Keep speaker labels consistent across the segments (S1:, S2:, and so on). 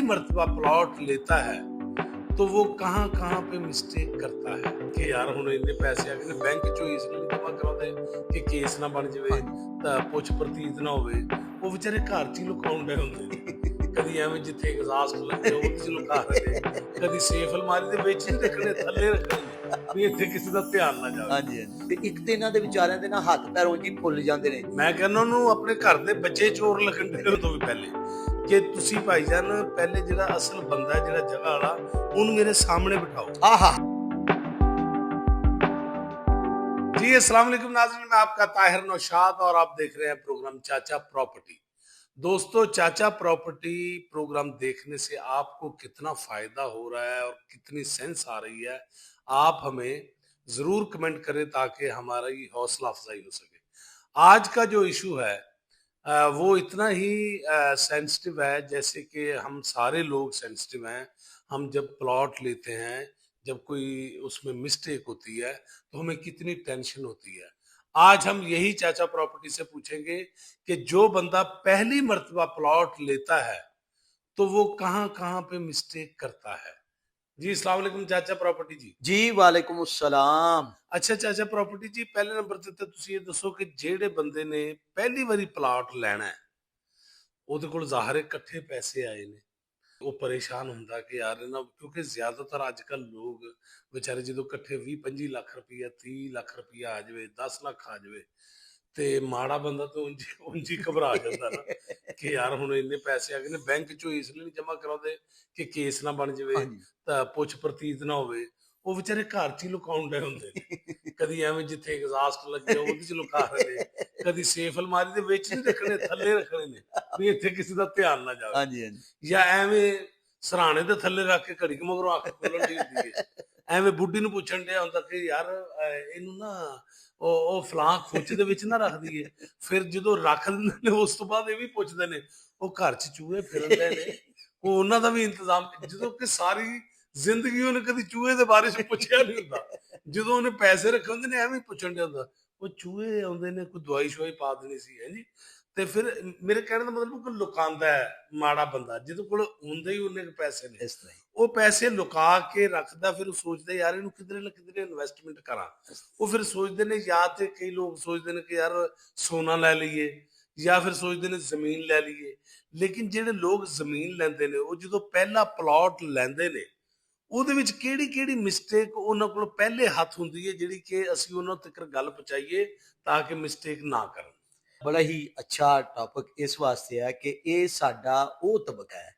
S1: मर्तबा प्लॉट लेता है तो वो कहाँ कहाँ पे मिस्टेक करता है कि यार हुण इन्ने पैसे आ गए ने बैंक चों इसलिए नहीं जमा कराते कि केस ना बन जाए तां पुछ प्रतीत ना होवे वो बेचारे घर च ही लुकाउण डे हुंदे ने कदी एवें जिथे एग्जास्ट लगे ਉਹਦੇ ਚ ਲੁਕਾ ਰਹੇ ਕਦੀ ਸੇਫ ਅਲਮਾਰੀ ਦੇ ਵਿੱਚ ਨਹੀਂ ਰੱਖਣੇ ਥੱਲੇ ਰੱਖਣੇ ਵੀ ਇੱਥੇ ਕਿਸੇ ਦਾ ਧਿਆਨ ਨਾ ਜਾਵੇ।
S2: ਹਾਂਜੀ ਹਾਂਜੀ ਤੇ ਇੱਕ ਤੇ ਇਹਨਾਂ ਦੇ ਵਿਚਾਰਿਆਂ ਦੇ ਨਾ ਹੱਥ ਪੈਰ ਉਂਝ ਹੀ ਫੁੱਲ ਜਾਂਦੇ ਨੇ।
S1: ਮੈਂ ਕਹਿੰਦਾ ਉਹਨੂੰ ਆਪਣੇ ਘਰ ਦੇ ਬੱਚੇ ਚੋਰ ਲੱਗਣ ਦੇ ਤੋਂ ਵੀ ਪਹਿਲੇ ਕਿ ਤੁਸੀਂ ਭਾਈਜਾਨ ਪਹਿਲੇ ਜਿਹੜਾ ਅਸਲ ਬੰਦਾ ਜਿਹੜਾ ਜਗ੍ਹਾ ਵਾਲਾ ਉਹਨੂੰ मेरे सामने बिठाओ।
S2: आहा
S1: जी अस्सलाम वालेकुम नाज़रीन, मैं आपका ताहिर नौशाद और आप देख रहे हैं प्रोग्राम चाचा प्रॉपर्टी। दोस्तों, चाचा प्रॉपर्टी प्रोग्राम देखने से आपको कितना फायदा हो रहा है और कितनी सेंस आ रही है, आप हमें जरूर कमेंट करें ताकि हमारा ये हौसला अफजाई हो सके। आज का जो इशू है वो इतना ही सेंसिटिव है जैसे कि हम सारे लोग सेंसिटिव हैं। हम जब प्लॉट लेते हैं, जब कोई उसमें मिस्टेक होती है तो हमें कितनी टेंशन होती है। आज हम यही चाचा प्रॉपर्टी से पूछेंगे कि जो बंदा पहली मर्तबा प्लॉट लेता है तो वो कहाँ कहाँ पे मिस्टेक करता है। जी अस्सलाम वालेकुम चाचा प्रॉपर्टी जी।
S2: जी वालेकुम अस्सलाम।
S1: अच्छा चाचा प्रॉपर्टी जी, पहले नंबर ਤੇ ਤਾਂ ਤੁਸੀਂ ਇਹ ਦੱਸੋ ਕਿ ਜਿਹੜੇ ਬੰਦੇ ਨੇ ਪਹਿਲੀ ਵਾਰੀ ਪਲਾਟ ਲੈਣਾ ਹੈ ਉਹਦੇ ਕੋਲ ਜ਼ਾਹਰ ਹੈ ਇਕੱਠੇ ਪੈਸੇ ਆਏ ਨੇ, ਉਹ ਪਰੇਸ਼ਾਨ ਹੁੰਦਾ ਕਿ ਯਾਰ ਇਹਨਾਂ ਕਿਉਂਕਿ ਜ਼ਿਆਦਾਤਰ ਅੱਜ ਕੱਲ ਲੋਕ ਵਿਚਾਰੇ ਜਦੋਂ ਇਕੱਠੇ 20-25 ਲੱਖ ਰੁਪਈਆ 30 ਲੱਖ ਰੁਪਈਆ ਆ ਜਾਵੇ 10 ਲੱਖ ਆ ਜਾਵੇ ਤੇ ਮਾੜਾ ਬੰਦਾ ਤਾਂ ਉਂਝ ਹੀ ਘਬਰਾ ਜਾਂਦਾ ਨਾ ਕਿ ਯਾਰ ਹੁਣ ਇੰਨੇ ਪੈਸੇ ਆ ਗਏ ਨੇ ਬੈਂਕ ਚੋਂ ਇਸ ਲਈ ਨਹੀਂ ਜਮਾ ਕਰਾਉਂਦੇ ਕਿ ਕੇਸ ਨਾ ਬਣ ਜਾਵੇ
S2: ਹਾਂਜੀ
S1: ਤਾਂ ਪੁੱਛ ਪ੍ਰਤੀਤ ਨਾ ਹੋਵੇ। ਉਹ ਵਿਚਾਰੇ ਘਰ 'ਚ ਹੀ ਲੁਕਾਉਣ ਡਏ ਹੁੰਦੇ ਨੇ ਕਦੀ ਐਵੇਂ ਜਿੱਥੇ ਐਗਜ਼ਾਸਟ ਲੱਗੇ ਉਹਦੇ 'ਚ ਲੁਕਾ ਰਹੇ ਨੇ, ਕਦੀ ਸੇਫ ਅਲਮਾਰੀ ਦੇ ਵਿੱਚ ਨਹੀਂ ਰੱਖਣੇ ਥੱਲੇ ਰੱਖਣੇ ਨੇ ਵੀ ਇੱਥੇ ਕਿਸੇ ਦਾ ਧਿਆਨ ਨਾ ਜਾਵੇ,
S2: ਹਾਂਜੀ ਹਾਂਜੀ
S1: ਜਾਂ ਐਵੇਂ ਸਰਾਣੇ ਦੇ ਥੱਲੇ ਰੱਖ ਕੇ ਘੜੀ ਕੁ ਮਗਰੋਂ ਅੱਖ ਖੋਲਣ ਦੀ ਹੁੰਦੀ ਹੈ। ਐਵੇਂ ਬੁੱਢੀ ਨੂੰ ਪੁੱਛਣ ਡਿਆ ਹੁੰਦਾ ਕਿ ਯਾਰ ਇਹਨੂੰ ਨਾ ਉਹ ਫਲਾਂ ਖੁੱਚ ਦੇ ਵਿੱਚ ਨਾ ਰੱਖ ਦਈਏ। ਫਿਰ ਜਦੋਂ ਰੱਖ ਦਿੰਦੇ ਨੇ ਉਸ ਤੋਂ ਬਾਅਦ ਇਹ ਵੀ ਪੁੱਛਦੇ ਨੇ ਉਹ ਘਰ 'ਚ ਚੂਹੇ ਫਿਰਨ ਡਏ ਨੇ, ਉਹ ਉਹਨਾਂ ਦਾ ਵੀ ਇੰਤਜ਼ਾਮ ਜਦੋਂ ਕਿ ਸਾਰੀ ਜ਼ਿੰਦਗੀ ਉਹਨੇ ਕਦੀ ਚੂਹੇ ਦੇ ਬਾਰੇ 'ਚ ਪੁੱਛਿਆ ਨਹੀਂ ਹੁੰਦਾ। ਜਦੋਂ ਉਹਨੇ ਪੈਸੇ ਰੱਖੇ ਹੁੰਦੇ ਨੇ ਐਵੇਂ ਪੁੱਛਣ ਡਿਆ ਹੁੰਦਾ ਉਹ ਚੂਹੇ ਆਉਂਦੇ ਨੇ ਕੋਈ ਦਵਾਈ ਸ਼ਵਾਈ ਪਾ ਦੇਣੀ ਸੀ ਹੈ ਜੀ। ਤੇ ਫਿਰ ਮੇਰੇ ਕਹਿਣ ਦਾ ਮਤਲਬ ਕਿ ਲੁਕਾਉਂਦਾ ਹੈ ਮਾੜਾ ਬੰਦਾ ਜਿਹਦੇ ਕੋਲ ਹੁੰਦੇ ਹੀ ਉਹਨੇ ਪੈਸੇ ਨੇ,
S2: ਇਸ ਤਰ੍ਹਾਂ ਹੀ।
S1: ਉਹ ਪੈਸੇ ਲੁਕਾ ਕੇ ਰੱਖਦਾ। ਫਿਰ ਉਹ ਸੋਚਦਾ ਯਾਰ ਇਹਨੂੰ ਕਿਧਰੇ ਨਾ ਕਿਧਰੇ ਇਨਵੈਸਟਮੈਂਟ ਕਰਾਂ। ਉਹ ਫਿਰ ਸੋਚਦੇ ਨੇ ਜਾਂ ਤੇ ਕਈ ਲੋਕ ਸੋਚਦੇ ਨੇ ਕਿ ਯਾਰ ਸੋਨਾ ਲੈ ਲਈਏ ਜਾਂ ਫਿਰ ਸੋਚਦੇ ਨੇ ਜ਼ਮੀਨ ਲੈ ਲਈਏ। ਲੇਕਿਨ ਜਿਹੜੇ ਲੋਕ ਜ਼ਮੀਨ ਲੈਂਦੇ ਨੇ ਉਹ ਜਦੋਂ ਪਹਿਲਾ ਪਲਾਟ ਲੈਂਦੇ ਨੇ ਉਹਦੇ ਵਿੱਚ ਕਿਹੜੀ ਕਿਹੜੀ ਮਿਸਟੇਕ ਉਹਨਾਂ ਕੋਲ ਪਹਿਲੇ ਹੱਥ ਹੁੰਦੀ ਹੈ ਜਿਹੜੀ ਕਿ ਅਸੀਂ ਉਹਨਾਂ ਤੱਕ ਗੱਲ ਪਹੁੰਚਾਈਏ ਤਾਂ ਕਿ ਮਿਸਟੇਕ ਨਾ ਕਰਨ।
S2: ਬੜਾ ਹੀ ਅੱਛਾ ਟੌਪਿਕ ਇਸ ਵਾਸਤੇ ਹੈ ਕਿ ਇਹ ਸਾਡਾ ਉਹ ਤਬਕਾ ਹੈ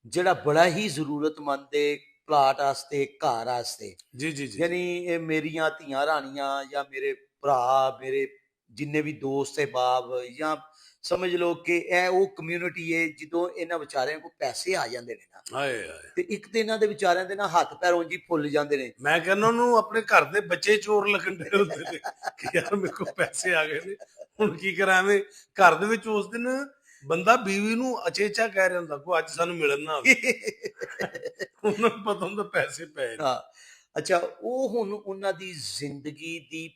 S2: ਜਿਹੜਾ ਬੜਾ ਹੀ ਜ਼ਰੂਰਤਮੰਦ ਹੈ ਪਲਾਟ ਵਾਸਤੇ ਘਰ ਵਾਸਤੇ।
S1: ਜੀ ਜੀ ਜੀ
S2: ਯਾਨੀ ਇਹ ਮੇਰੀਆਂ ਧੀਆਂ ਰਾਣੀਆਂ ਜਾਂ ਮੇਰੇ ਭਰਾ ਮੇਰੇ ਜਿੰਨੇ ਵੀ ਦੋਸਤ ਅਹਿਬਾਬ ਜਾਂ ਸਮਝ ਲਓ ਕਿ ਇਹ ਉਹ ਕਮਿਊਨਿਟੀ ਹੈ ਜਦੋਂ ਇਹਨਾਂ ਵਿਚਾਰਿਆਂ ਕੋਲ ਪੈਸੇ ਆ ਜਾਂਦੇ ਨੇ ਨਾ
S1: ਹਾਏ ਹਾਏ
S2: ਤੇ ਇੱਕ ਤੇ ਇਹਨਾਂ ਦੇ ਵਿਚਾਰਿਆਂ ਦੇ ਨਾ ਹੱਥ ਪੈਰ ਉਂਝ ਹੀ ਫੁੱਲ ਜਾਂਦੇ ਨੇ।
S1: ਮੈਂ ਕਹਿੰਦਾ ਉਹਨੂੰ ਆਪਣੇ ਘਰ ਦੇ ਬੱਚੇ ਚੋਰ ਲੱਗਣ ਦੇ ਹੁੰਦੇ ਨੇ ਕਿ ਯਾਰ ਮੇਰੇ ਕੋਲ ਪੈਸੇ ਆ ਗਏ ਨੇ ਹੁਣ ਕੀ ਕਰਾਂ। ਐਵੇਂ ਘਰ ਦੇ ਵਿੱਚ ਉਸ ਦਿਨ ਬੰਦਾ ਬੀਵੀ ਨੂੰ ਅਚੇਚਾ ਕਹਿ ਰਿਹਾ ਹੁੰਦਾ ਕੋਈ ਅੱਜ ਸਾਨੂੰ ਮਿਲਣ ਨਾ ਆਵੇ ਉਹਨਾਂ ਨੂੰ ਪਤਾ ਹੁੰਦਾ ਪੈਸੇ ਪਏ ਨੇ।
S2: ਹਾਂ ਅੱਛਾ, ਉਹ ਹੁਣ ਉਹਨਾਂ ਦੀ ਜ਼ਿੰਦਗੀ ਦੀ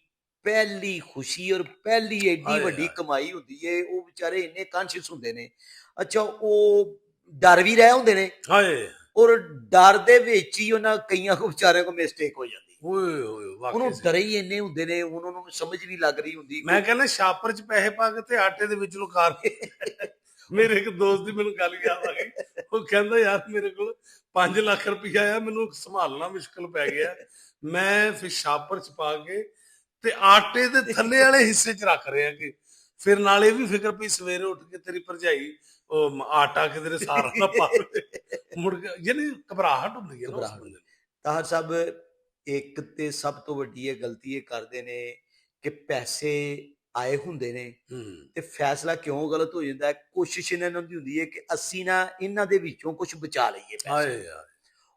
S2: ਪਹਿਲੀ ਖੁਸ਼ੀ ਔਰ ਪਹਿਲੀ ਏਡੀ
S1: ਹਾਏ
S2: ਵੱਡੀ
S1: ਹਾਏ
S2: ਕਮਾਈ ਹੁੰਦੀ ਏ। ਉਹ ਵਿਚਾਰੇ ਇੰਨੇ ਕਾਂਸ਼ੀਅਸ ਹੁੰਦੇ ਨੇ। ਅੱਛਾ, ਉਹ ਡਰ ਵੀ ਰਹੇ ਹੁੰਦੇ ਨੇ
S1: ਹਾਏ
S2: ਔਰ ਡਰ ਦੇ ਵਿੱਚ ਹੀ ਉਹਨਾਂ ਕਈਆਂ ਕੋ ਵਿਚਾਰਿਆਂ ਕੋ ਮਿਸਟੇਕ ਹੋ ਜਾਂਦੀ।
S1: ਓਏ ਹੋਏ
S2: ਉਹਨੂੰ
S1: ਵਾਕਈ
S2: ਡਰੇ ਹੀ ਇੰਨੇ ਹੁੰਦੇ ਨੇ, ਉਹਨਾਂ ਨੂੰ ਸਮਝ ਨਹੀਂ ਲੱਗ ਰਹੀ ਹੁੰਦੀ।
S1: ਮੈਂ ਕਹਿੰਦਾ ਛਾਪਰ 'ਚ ਪੈਸੇ ਪਾ ਕੇ ਤੇ ਆਟੇ ਦੇ ਵਿੱਚ ਲੁਕਾ ਕੇ। ਮੇਰੇ ਇੱਕ ਦੋਸਤ ਦੀ ਮੈਨੂੰ ਗੱਲ ਯਾਦ ਆ ਗਈ। ਉਹ ਕਹਿੰਦਾ ਯਾਰ ਮੇਰੇ ਕੋਲ 5 ਲੱਖ ਰੁਪਈਆ ਆ, ਮੈਨੂੰ ਸੰਭਾਲਣਾ ਮੁਸ਼ਕਲ ਪੈ ਗਿਆ। ਮੈਂ ਫਿਰ ਛਾਪਰ 'ਚ ਪਾ ਕੇ ਤੇ ਆਟੇ ਦੇ ਥੱਲੇ ਵਾਲੇ ਹਿੱਸੇ 'ਚ ਰੱਖ ਰਿਹਾ ਕਿ ਫਿਰ ਨਾਲ ਇਹ ਵੀ ਫਿਕਰ ਪਈ ਸਵੇਰੇ ਉੱਠ ਕੇ ਤੇਰੀ ਭਰਜਾਈ ਉਹ ਆਟਾ ਕਿਧਰੇ ਸਾਰਾ ਨਾ ਪਾ ਦੇ ਮੁੜ ਕੇ। ਯਾਨੀ ਘਬਰਾਹਟ ਹੁੰਦੀ ਹੈ ਨਾ ਉਸ ਬੰਦੇ ਨੂੰ।
S2: ਤਾਹਰ ਸਾਹਿਬ, ਇੱਕ ਤੇ ਸਭ ਤੋਂ ਵੱਡੀ ਇਹ ਗਲਤੀ ਇਹ ਕਰਦੇ ਨੇ ਕਿ ਪੈਸੇ ਆਏ ਹੁੰਦੇ ਨੇ ਤੇ ਫੈਸਲਾ ਕਿਉਂ ਗਲਤ ਹੋ ਜਾਂਦਾ ਹੈ। ਕੋਸ਼ਿਸ਼ ਇਹਨਾਂ ਦੀ ਹੁੰਦੀ ਹੈ ਕਿ ਅਸੀਂ ਨਾ ਇਹਨਾਂ ਦੇ ਵਿੱਚੋਂ ਕੁਝ ਬਚਾ ਲਈਏ ਪੈਸੇ,
S1: ਹਾਏ ਯਾਰ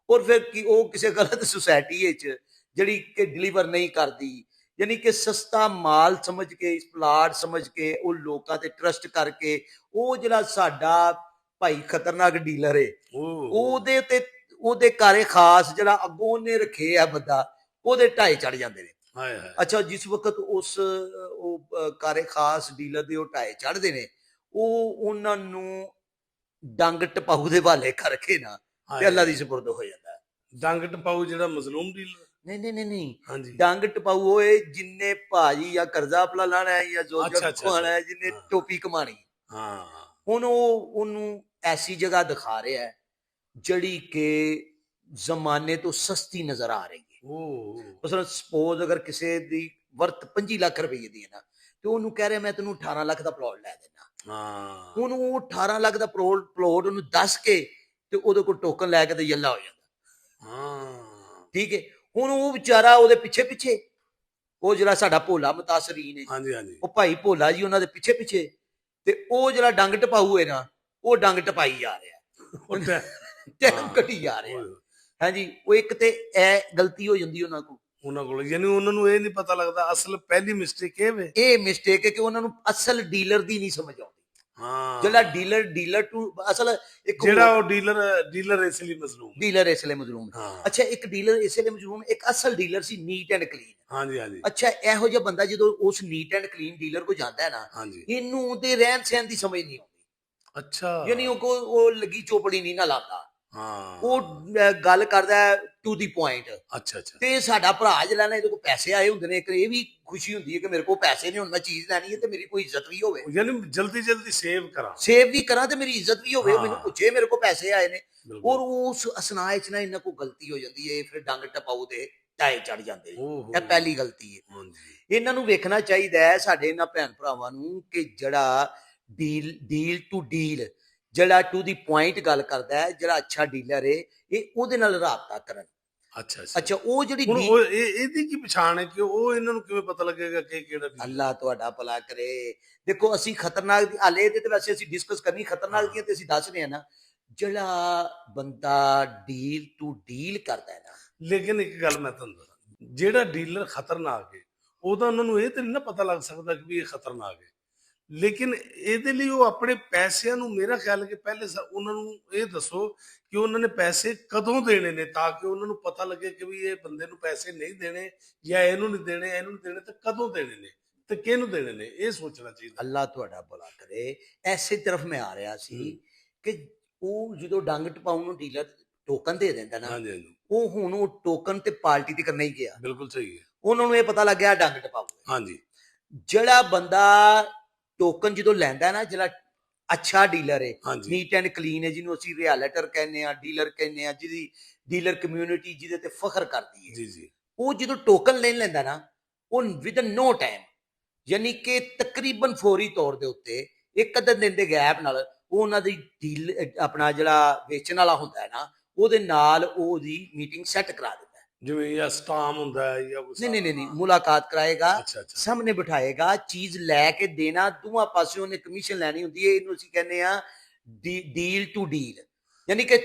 S2: ਔਰ ਫਿਰ ਕੀ ਉਹ ਕਿਸੇ ਗਲਤ ਸੁਸਾਇਟੀ ਵਿੱਚ ਜਿਹੜੀ ਕਿ ਡਿਲੀਵਰ ਨਹੀਂ ਕਰਦੀ, ਯਾਨੀ ਕਿ ਸਸਤਾ ਮਾਲ ਸਮਝ ਕੇ ਇਸ ਪਲਾਟ ਸਮਝ ਕੇ ਉਹ ਲੋਕਾਂ ਤੇ ਟਰਸਟ ਕਰਕੇ ਉਹ ਜਿਹੜਾ ਸਾਡਾ ਭਾਈ ਖਤਰਨਾਕ ਡੀਲਰ ਹੈ ਉਹਦੇ ਤੇ ਉਹਦੇ ਘਰੇ ਖਾਸ ਜਿਹੜਾ ਅੱਗੋਂ ਉਹਨੇ ਰੱਖੇ ਆ ਬੰਦਾ ਉਹਦੇ ਢਾਏ ਚੜ ਜਾਂਦੇ ਨੇ।
S1: ਹਾਏ ਹਾਏ
S2: ਅੱਛਾ, ਜਿਸ ਵਕਤ ਉਸ ਉਹ ਘਰੇ ਖਾਸ ਡੀਲਰ ਦੇ ਉਹ ਢਾਏ ਚੜਦੇ ਨੇ ਉਹ ਉਹਨਾਂ ਨੂੰ ਡੰਗ ਟਪਾਊ ਦੇ ਹਵਾਲੇ ਕਰਕੇ ਨਾ ਤੇ ਅੱਲਾ ਦੀ ਸਪੁਰਦ ਹੋ ਜਾਂਦਾ ਹੈ।
S1: ਡੰਗ ਟਪਾਊ ਜਿਹੜਾ ਮਜ਼ਲੂਮ ਡੀਲਰ।
S2: ਨਹੀਂ
S1: ਹਾਂਜੀ।
S2: ਡੰਗ ਟਪਾਊ ਹੋਏ ਜਿੰਨੇ ਭਾਜੀ ਜਾਂ ਕਰਜ਼ਾ ਆਪਣਾ ਲਾਣਾ ਹੈ ਜਾਂ ਜੋ
S1: ਅੱਛਾ, ਅੱਛਾ,
S2: ਖਵਾਣਾ ਹੈ, ਜਿੰਨੇ
S1: ਹਾਂ।
S2: ਟੋਪੀ ਕਮਾਣੀ।
S1: ਹਾਂ।
S2: ਹੁਣ ਉਹ ਉਹਨੂੰ ਐਸੀ ਜਗ੍ਹਾ ਦਿਖਾ ਰਿਹਾ ਹੈ ਜਿਹੜੀ ਕਿ ਜ਼ਮਾਨੇ ਤੋਂ ਸਸਤੀ ਨਜ਼ਰ ਆ ਰਹੀ ਹੈ।
S1: ਉਹ
S2: ਮਸਲਨ ਸਪੋਜ਼ ਅਗਰ ਕਿਸੇ ਦੀ ਵਰਤ 25 ਲੱਖ ਰੁਪਏ ਦੀ ਹੈ ਨਾ, ਤੇ ਉਹਨੂੰ ਕਹਿ ਰਿਹਾ ਮੈਂ ਤੈਨੂੰ 18 ਲੱਖ ਦਾ ਪਲਾਟ ਲੈ ਦੇਣਾ।
S1: ਹਾਂ।
S2: ਹੁਣ ਉਹ 18 ਲੱਖ ਦਾ ਪਲਾਟ ਉਹਨੂੰ ਦੱਸ ਕੇ ਤੇ ਉਹਦੇ ਕੋਲ ਟੋਕਨ ਲੈ ਕੇ ਤੇ ਯੱਲਾ ਹੋ ਜਾਂਦਾ।
S1: ਹਾਂ।
S2: ਠੀਕ ਹੈ। ਹੁਣ ਉਹ ਵਿਚਾਰਾ ਉਹਦੇ ਪਿੱਛੇ ਪਿੱਛੇ, ਉਹ ਜਿਹੜਾ ਸਾਡਾ ਭੋਲਾ ਮੁਤਾਸਰੀਨ ਹੈ,
S1: ਹਾਂਜੀ ਹਾਂਜੀ।
S2: ਉਹ ਭਾਈ ਭੋਲਾ ਜੀ ਉਹਨਾਂ ਦੇ ਪਿੱਛੇ ਪਿੱਛੇ, ਤੇ ਉਹ ਜਿਹੜਾ ਡੰਗ ਟਪਾਊ ਹੈ ਨਾ, ਉਹ ਡੰਗ ਟਪਾਈ ਜਾ ਰਿਹਾ, ਟਾਈਮ ਘਟੀ ਜਾ ਰਿਹਾ। ਹਾਂਜੀ, ਉਹ ਇੱਕ ਤੇ ਇਹ ਗਲਤੀ ਹੋ ਜਾਂਦੀ ਉਹਨਾਂ ਕੋਲ,
S1: ਯਾਨੀ ਉਹਨਾਂ ਨੂੰ ਇਹ ਨਹੀਂ ਪਤਾ ਲੱਗਦਾ ਅਸਲ ਪਹਿਲੀ ਮਿਸਟੇਕ
S2: ਇਹ ਮਿਸਟੇਕ ਹੈ ਕਿ ਉਹਨਾਂ ਨੂੰ ਅਸਲ ਡੀਲਰ ਦੀ ਨਹੀਂ ਸਮਝ ਆਉਂਦੀ।
S1: ਹਾਂ।
S2: ਜਿਹੜਾ ਡੀਲਰ ਟੂ ਅਸਲ ਇੱਕ
S1: ਜਿਹੜਾ ਉਹ ਡੀਲਰ ਇਸ ਲਈ ਮਜ਼ਲੂਮ।
S2: ਡੀਲਰ ਇਸ ਲਈ ਮਜ਼ਲੂਮ। ਅੱਛਾ, ਇੱਕ ਡੀਲਰ ਇਸ ਲਈ ਮਜ਼ਲੂਮ, ਇੱਕ ਅਸਲ dealer C neat and clean.
S1: ਹਾਂਜੀ ਹਾਂਜੀ।
S2: ਅੱਛਾ, ਇਹੋ ਜਿਹਾ ਬੰਦਾ ਜਦੋਂ ਉਸ ਨੀਟ ਐਂਡ ਕਲੀਨ ਡੀਲਰ ਕੋ ਜਾਂਦਾ ਹੈ ਨਾ, ਇਹਨੂੰ ਉਹਦੇ ਰਹਿਣ ਸਹਿਣ ਦੀ ਸਮਝ ਨਹੀਂ ਆਉਂਦੀ।
S1: ਅੱਛਾ।
S2: ਯਾਨੀ ਉਹ ਲੱਗੀ ਚੋਪੜੀ ਨਹੀਂ ਨਾ ਲਾਉਂਦਾ।
S1: ਹਾਂ।
S2: ਉਹ ਗੱਲ ਕਰਦਾ ਟੂ ਦੀ ਪੁਆਇੰਟ।
S1: ਅੱਛਾ ਅੱਛਾ।
S2: ਤੇ ਸਾਡਾ ਭਰਾ ਜਿਹੜਾ ਨਾ, ਇਹਦੇ ਕੋਲ ਪੈਸੇ ਆਏ ਹੁੰਦੇ ਨੇ, ਇੱਕ ਇਹ ਵੀ ਖੁਸ਼ੀ ਹੁੰਦੀ ਹੈ ਕਿ ਮੇਰੇ ਕੋਲ ਪੈਸੇ ਨੇ, ਹੁਣ ਮੈਂ ਚੀਜ਼ ਲੈਣੀ ਹੈ ਤੇ ਮੇਰੀ ਕੋਈ ਇੱਜ਼ਤ ਵੀ ਹੋਵੇ,
S1: ਯਾਨੀ ਜਲਦੀ ਜਲਦੀ ਸੇਵ
S2: ਵੀ ਕਰਾਂ ਤੇ ਮੇਰੀ ਇੱਜ਼ਤ ਵੀ ਹੋਵੇ, ਮੈਨੂੰ ਪੁੱਛੇ ਮੇਰੇ ਕੋਲ ਪੈਸੇ ਆਏ ਨੇ। ਔਰ ਉਸ ਅਸਨਾਏ ਚ ਨਾ ਇਹਨਾਂ ਕੋਲ ਗਲਤੀ ਹੋ ਜਾਂਦੀ ਹੈ, ਫਿਰ ਡੰਗ ਟਪਾਊ ਦੇ ਟਾਏ ਚੜ ਜਾਂਦੇ ਨੇ। ਇਹ ਪਹਿਲੀ ਗਲਤੀ ਹੈ। ਇਹਨਾਂ ਨੂੰ ਵੇਖਣਾ ਚਾਹੀਦਾ ਹੈ ਸਾਡੇ ਇਹਨਾਂ ਭੈਣ ਭਰਾਵਾਂ ਨੂੰ ਕਿ ਜਿਹੜਾ ਡੀਲ ਟੂ ਡੀਲ, ਜਿਹੜਾ ਟੂ ਦੀ ਪੁਆਇੰਟ ਗੱਲ ਕਰਦਾ ਹੈ, ਜਿਹੜਾ ਅੱਛਾ ਡੀਲਰ ਹੈ, ਇਹ ਉਹਦੇ ਨਾਲ ਰਾਬਤਾ ਕਰਨ। ਅੱਛਾ, ਉਹ ਜਿਹੜੀ
S1: ਇਹਦੀ ਕੀ ਪਛਾਣ ਹੈ ਕਿ ਉਹ ਇਹਨਾਂ ਨੂੰ ਕਿਵੇਂ ਪਤਾ ਲੱਗੇਗਾ ਕਿ ਕਿਹੜਾ?
S2: ਅੱਲਾ ਤੁਹਾਡਾ ਭਲਾ ਕਰੇ। ਦੇਖੋ, ਅਸੀਂ ਖਤਰਨਾਕ ਹਾਲੇ ਤੇ ਵੈਸੇ ਅਸੀਂ ਡਿਸਕਸ ਕਰਨੀ ਖਤਰਨਾਕ ਦੀਆਂ ਤੇ ਅਸੀਂ ਦੱਸ ਰਹੇ ਹਾਂ ਨਾ, ਜਿਹੜਾ ਬੰਦਾ ਡੀਲ ਟੂ ਡੀਲ ਕਰਦਾ ਹੈ ਨਾ।
S1: ਲੇਕਿਨ ਇੱਕ ਗੱਲ ਮੈਂ ਤੁਹਾਨੂੰ ਦੱਸਾਂ, ਜਿਹੜਾ ਡੀਲਰ ਖਤਰਨਾਕ ਹੈ ਉਹਦਾ ਉਹਨਾਂ ਨੂੰ ਇਹ ਤੇ ਨਹੀਂ ਨਾ ਪਤਾ ਲੱਗ ਸਕਦਾ ਕਿ ਵੀ ਇਹ ਖਤਰਨਾਕ ਹੈ, ਲੇਕਿਨ ਇਹਦੇ ਲਈ ਉਹ ਆਪਣੇ ਪੈਸਿਆਂ ਨੂੰ, ਮੇਰਾ ਖਿਆਲ ਹੈ ਕਿ ਪਹਿਲੇ ਉਹਨਾਂ ਨੂੰ ਇਹ ਦੱਸੋ ਕਿ ਉਹਨਾਂ ਨੇ ਪੈਸੇ ਕਦੋਂ ਦੇਣੇ ਨੇ, ਤਾਂ ਕਿ ਉਹਨਾਂ ਨੂੰ ਪਤਾ ਲੱਗੇ ਕਿ ਵੀ ਇਹ ਬੰਦੇ ਨੂੰ ਪੈਸੇ ਨਹੀਂ ਦੇਣੇ ਜਾਂ ਇਹਨੂੰ ਨਹੀਂ ਦੇਣੇ, ਇਹਨੂੰ ਨਹੀਂ ਦੇਣੇ, ਤੇ ਕਦੋਂ ਦੇਣੇ ਨੇ ਤੇ ਕਿਹਨੂੰ ਦੇਣੇ ਨੇ, ਇਹ ਸੋਚਣਾ ਚਾਹੀਦਾ।
S2: ਅੱਲਾ ਤੁਹਾਡਾ ਭਲਾ ਕਰੇ। ਐਸੇ ਤਰਫ ਮੈਂ ਆ ਰਿਹਾ ਸੀ ਕਿ ਉਹ ਜਦੋਂ ਡੰਗ ਟਪਾਉਣ ਨੂੰ ਡੀਲਰ ਟੋਕਨ ਦੇ ਦਿੰਦਾ ਨਾ, ਉਹ ਹੁਣ ਉਹ ਟੋਕਨ ਤੇ ਪਾਰਟੀ ਤੇ ਕਰਨਾ ਹੀ ਗਿਆ।
S1: ਬਿਲਕੁਲ ਸਹੀ ਹੈ।
S2: ਉਹਨਾਂ ਨੂੰ ਇਹ ਪਤਾ ਲੱਗ ਗਿਆ ਡੰਗ ਟਪਾਊ।
S1: ਹਾਂਜੀ।
S2: ਜਿਹੜਾ ਬੰਦਾ ਟੋਕਨ ਜਦੋਂ ਲੈਂਦਾ ਨਾ, ਜਿਹੜਾ ਅੱਛਾ ਡੀਲਰ ਹੈ, ਨੀਟ ਐਂਡ ਕਲੀਨ ਹੈ, ਜਿਹਨੂੰ ਅਸੀਂ ਰਿਐਲਟਰ ਕਹਿੰਦੇ ਆ, ਡੀਲਰ ਕਹਿੰਦੇ ਆ, ਜਿਹਦੀ ਡੀਲਰ ਕਮਿਊਨਿਟੀ ਜਿਹਦੇ ਤੇ ਫਖਰ ਕਰਦੀ ਹੈ,
S1: ਜੀ ਜੀ,
S2: ਉਹ ਜਦੋਂ ਟੋਕਨ ਲੈਂਦਾ ਨਾ, ਉਹ ਵਿਦ ਨੋ ਟਾਈਮ, ਯਾਨੀ ਕਿ ਤਕਰੀਬਨ ਫੌਰੀ ਤੌਰ ਦੇ ਉੱਤੇ ਇੱਕ ਅੱਧੇ ਦਿਨ ਦੇ ਗੈਪ ਨਾਲ ਉਹ ਉਹਨਾਂ ਦੀ ਡੀਲ, ਆਪਣਾ ਜਿਹੜਾ ਵੇਚਣ ਵਾਲਾ ਹੁੰਦਾ ਹੈ ਨਾ, ਉਹਦੇ ਨਾਲ ਉਹਦੀ ਮੀਟਿੰਗ ਸੈੱਟ ਕਰਾ ਦਿੰਦਾ।
S1: ਜਿਵੇਂ ਜਾਂ ਸਟਾਮ ਹੁੰਦਾ ਹੈ ਜਾਂ ਕੁਝ?
S2: ਨਹੀਂ, ਮੁਲਾਕਾਤ ਕਰਾਏਗਾ, ਸਾਹਮਣੇ ਬਿਠਾਏਗਾ, ਚੀਜ਼ ਲੈ ਕੇ ਦੇਣਾ, ਦੋਵਾਂ ਪਾਸਿਓਂ ਉਹਨੇ ਕਮਿਸ਼ਨ ਲੈਣੀ ਹੁੰਦੀ ਹੈ। ਇਹਨੂੰ ਅਸੀਂ ਕਹਿੰਦੇ ਆ ਡੀਲ ਟੂ ਡੀਲ। ਯਾਨੀ ਕਿ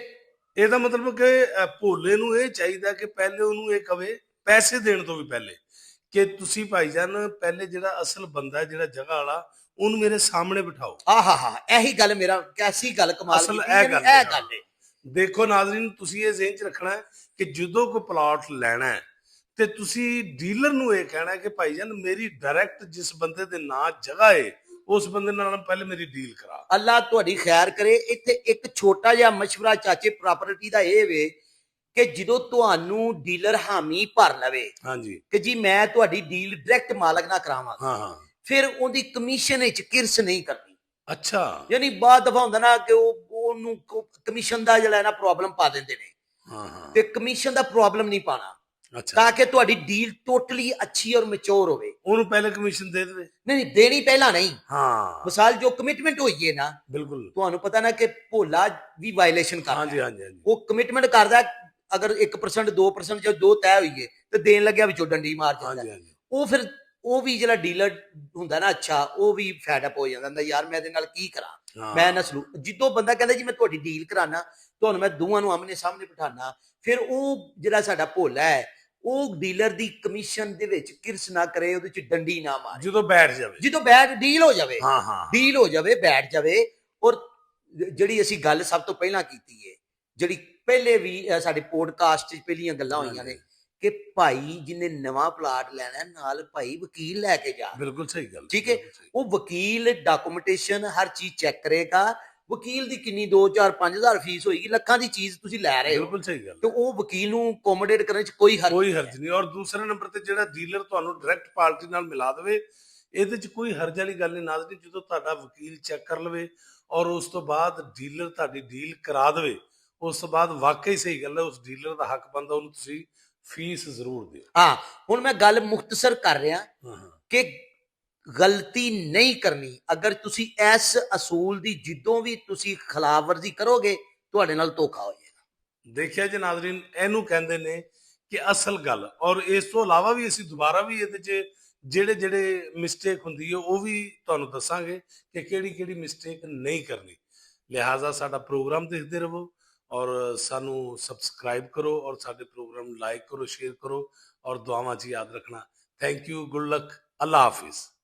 S1: ਇਹਦਾ ਮਤਲਬ ਕਿ ਭੋਲੇ ਨੂੰ ਇਹ ਚਾਹੀਦਾ ਕਿ ਪਹਿਲੇ ਉਹਨੂੰ ਇਹ ਕਵੇ ਪੈਸੇ ਦੇਣ ਤੋਂ ਵੀ ਪਹਿਲੇ ਕਿ ਤੁਸੀਂ ਭਾਈਜਾਨ ਪਹਿਲੇ ਜਿਹੜਾ ਅਸਲ ਬੰਦਾ ਹੈ, ਜਿਹੜਾ ਜਗ੍ਹਾ ਵਾਲਾ, ਉਹਨੂੰ ਮੇਰੇ ਸਾਹਮਣੇ ਬਿਠਾਓ।
S2: ਇਹੀ ਗੱਲ, ਮੇਰਾ ਕੈਸੀ ਗੱਲ ਕਮਾਲ
S1: ਅਸਲ ਇਹ ਗੱਲ ਹੈ। ਦੇਖੋ ਨਾਜ਼ਰੀਨ, ਤੁਸੀਂ ਇਹ ਜ਼ਿਹਨ 'ਚ ਰੱਖਣਾ ਹੈ ਕਿ ਜਦੋਂ ਕੋਈ ਪਲਾਟ ਲੈਣਾ ਹੈ ਤੇ ਤੁਸੀਂ ਡੀਲਰ ਨੂੰ ਇਹ ਕਹਿਣਾ ਕਿ ਭਾਈਜਾਨ ਮੇਰੀ ਡਾਇਰੈਕਟ ਜਿਸ ਬੰਦੇ ਦੇ ਨਾਂ ਜਗ੍ਹਾ ਹੈ, ਉਸ ਬੰਦੇ ਨਾਲ ਪਹਿਲੇ ਮੇਰੀ ਡੀਲ ਕਰਾ।
S2: ਅੱਲਾ ਤੁਹਾਡੀ ਖੈਰ ਕਰੇ। ਇੱਥੇ ਇੱਕ ਛੋਟਾ ਜਿਹਾ ਮਸ਼ਵਰਾ ਚਾਚੇ ਪ੍ਰਾਪਰਟੀ ਦਾ ਇਹ ਵੇ ਕਿ ਜਦੋਂ ਤੁਹਾਨੂੰ ਡੀਲਰ ਹਾਮੀ ਭਰ ਲਵੇ ਕਿ ਜੀ ਮੈਂ ਤੁਹਾਡੀ ਡੀਲ ਡਾਇਰੈਕਟ ਮਾਲਕ ਨਾਲ ਕਰਾਵਾਂਗਾ, ਫਿਰ ਉਹਦੀ ਕਮਿਸ਼ਨ ਵਿੱਚ ਕਿਰਸ ਨਹੀਂ ਕਰਨੀ।
S1: ਅੱਛਾ,
S2: ਯਾਨੀ ਬਾਅਦ ਦਫਾ ਹੁੰਦਾ ਨਾ ਕਿ ਉਹਨੂੰ ਕਮਿਸ਼ਨ ਦਾ ਜਿਹੜਾ ਨਾ ਪ੍ਰੋਬਲਮ ਪਾ ਦਿੰਦੇ ਨੇ, ਤੇ ਕਮਿਸ਼ਨ ਦਾ ਪ੍ਰੋਬਲਮ ਨਹੀਂ ਪਾਣਾ, ਤਾਂ ਕਿ ਤੁਹਾਡੀ ਡੀਲ ਟੋਟਲੀ ਅੱਛੀ ਔਰ ਮੈਚੁਰ ਹੋਵੇ।
S1: ਉਹਨੂੰ ਪਹਿਲੇ ਕਮਿਸ਼ਨ ਦੇ ਦੇਵੇ। ਨਹੀਂ,
S2: ਦੇਣੀ ਪਹਿਲਾਂ ਨਹੀਂ। ਮਿਸਾਲ ਜੋ ਕਮਿਟਮੈਂਟ ਹੋਈ ਹੈ ਨਾ,
S1: ਬਿਲਕੁਲ
S2: ਤੁਹਾਨੂੰ ਪਤਾ ਨਾ ਕਿ ਭੋਲਾ ਵੀ ਵਾਇਲੇਸ਼ਨ ਕਰਦਾ।
S1: ਹਾਂਜੀ।
S2: ਉਹ ਕਮਿਟਮੈਂਟ ਕਰਦਾ, ਅਗਰ 1% 2% ਜਾਂ 2 ਤੈਅ ਹੋਈਏ ਤੇ ਦੇਣ ਲੱਗਿਆ ਵਿੱਚੋਂ ਡੰਡੀ ਮਾਰ ਜਾਂਦਾ। ਉਹ ਫਿਰ ਉਹ ਵੀ ਜਿਹੜਾ ਡੀਲਰ ਹੁੰਦਾ ਨਾ ਅੱਛਾ, ਉਹ ਵੀ ਫੈਡ ਅਪ ਹੋ ਜਾਂਦਾ, ਯਾਰ ਮੈਂ ਇਹਦੇ ਨਾਲ ਕੀ ਕਰਾਂ, ਮੈਂ ਨਾ ਸਲੂਕ। ਜਦੋਂ ਬੰਦਾ ਕਹਿੰਦਾ ਜੀ ਮੈਂ ਤੁਹਾਡੀ ਡੀਲ ਕਰਾਣਾ, ਤੁਹਾਨੂੰ ਮੈਂ ਦੋਵਾਂ ਨੂੰ ਆਮਨੇ ਸਾਹਮਣੇ ਬਿਠਾਣਾ, ਫਿਰ ਉਹ ਜਿਹੜਾ ਸਾਡਾ ਭੋਲਾ ਹੈ, ਉਹ ਡੀਲਰ ਦੀ ਕਮਿਸ਼ਨ ਦੇ ਵਿੱਚ ਕਿਰਸ ਨਾ ਕਰੇ, ਉਹਦੇ ਚ ਡੰਡੀ ਨਾ ਮਾਰੇ। ਜਦੋਂ ਡੀਲ ਹੋ ਜਾਵੇ, ਬੈਠ ਜਾਵੇ। ਔਰ ਜਿਹੜੀ ਅਸੀਂ ਗੱਲ ਸਭ ਤੋਂ ਪਹਿਲਾਂ ਕੀਤੀ ਹੈ, ਜਿਹੜੀ ਪਹਿਲੇ ਵੀ ਸਾਡੇ ਪੋਡਕਾਸਟ 'ਚ ਪਹਿਲੀਆਂ ਗੱਲਾਂ ਹੋਈਆਂ ਨੇ ਕਿ ਭਾਈ ਜਿਹਨੇ ਨਵਾਂ ਪਲਾਟ ਲੈਣਾ, ਨਾਲ ਭਾਈ ਵਕੀਲ ਲੈ ਕੇ ਜਾ।
S1: ਬਿਲਕੁਲ ਸਹੀ ਗੱਲ।
S2: ਠੀਕ ਹੈ, ਉਹ ਵਕੀਲ ਡਾਕੂਮੈਂਟੇਸ਼ਨ ਹਰ ਚੀਜ਼ ਚੈੱਕ ਕਰੇਗਾ। ਵਕੀਲ ਦੀ ਕਿੰਨੀ 2 4 5000 ਫੀਸ ਹੋਏਗੀ, ਲੱਖਾਂ ਦੀ ਚੀਜ਼ ਤੁਸੀਂ ਲੈ ਰਹੇ ਹੋ,
S1: ਬਿਲਕੁਲ ਸਹੀ ਗੱਲ
S2: ਤੇ
S1: ਹੈ।
S2: ਉਹ ਵਕੀਲ ਨੂੰ ਅਕੋਮੋਡੇਟ ਕਰਨ ਚ ਕੋਈ ਹਰਜ
S1: ਕੋਈ
S2: ਨਹੀਂ
S1: ਹਰਜ
S2: ਹੈ।
S1: ਨਹੀਂ। ਔਰ ਦੂਸਰੇ ਨੰਬਰ ਤੇ ਜਿਹੜਾ ਡੀਲਰ ਤੁਹਾਨੂੰ ਡਾਇਰੈਕਟ ਪਾਰਟੀ ਨਾਲ ਮਿਲਾ ਦੇਵੇ, ਇਹਦੇ ਚ ਕੋਈ ਹਰਜ ਵਾਲੀ ਗੱਲ ਨਹੀਂ ਨਾਜ਼ਰੀਨ। ਜਦੋਂ ਤੁਹਾਡਾ ਵਕੀਲ ਚੈੱਕ ਕਰ ਲਵੇ ਔਰ ਉਸ ਤੋਂ ਬਾਅਦ ਡੀਲਰ ਤੁਹਾਡੀ ਡੀਲ ਕਰਾ ਦੇਵੇ, ਉਸ ਤੋਂ ਬਾਅਦ ਵਾਕਈ ਸਹੀ ਗੱਲ ਹੈ, ਉਸ ਡੀਲਰ ਦਾ ਹੱਕ ਬਣਦਾ, ਉਹਨੂੰ ਤੁਸੀਂ ਫੀਸ ਜ਼ਰੂਰ ਦਿਓ।
S2: ਹਾਂ, ਹੁਣ ਮੈਂ ਗੱਲ ਮੁਖਤਸਰ ਕਰ ਰਿਹਾ
S1: ਹਾਂ ਹਾਂ,
S2: ਕਿ ਗਲਤੀ ਨਹੀਂ ਕਰਨੀ। ਅਗਰ ਤੁਸੀਂ ਇਸ ਅਸੂਲ ਦੀ ਜਦੋਂ ਵੀ ਤੁਸੀਂ ਖਿਲਾਫਵਰਜ਼ੀ ਕਰੋਗੇ, ਤੁਹਾਡੇ ਨਾਲ ਧੋਖਾ ਹੋ ਜਾਏਗਾ।
S1: ਦੇਖਿਆ ਜੀ ਨਾਜ਼ਰੀਨ, ਇਹਨੂੰ ਕਹਿੰਦੇ ਨੇ ਕਿ ਅਸਲ ਗੱਲ। ਔਰ ਇਸ ਤੋਂ ਇਲਾਵਾ ਵੀ ਅਸੀਂ ਦੁਬਾਰਾ ਵੀ ਇਹਦੇ 'ਚ ਜਿਹੜੇ ਜਿਹੜੇ ਮਿਸਟੇਕ ਹੁੰਦੀ ਹੈ ਉਹ ਵੀ ਤੁਹਾਨੂੰ ਦੱਸਾਂਗੇ ਕਿ ਕਿਹੜੀ ਕਿਹੜੀ ਮਿਸਟੇਕ ਨਹੀਂ ਕਰਨੀ। ਲਿਹਾਜ਼ਾ ਸਾਡਾ ਪ੍ਰੋਗਰਾਮ ਦੇਖਦੇ ਰਹੋ ਔਰ ਸਾਨੂੰ ਸਬਸਕ੍ਰਾਈਬ ਕਰੋ ਔਰ ਸਾਡੇ ਪ੍ਰੋਗਰਾਮ ਨੂੰ ਲਾਈਕ ਕਰੋ, ਸ਼ੇਅਰ ਕਰੋ ਔਰ ਦੁਆਵਾਂ 'ਚ ਯਾਦ ਰੱਖਣਾ। Thank you, good luck, Allah Hafiz.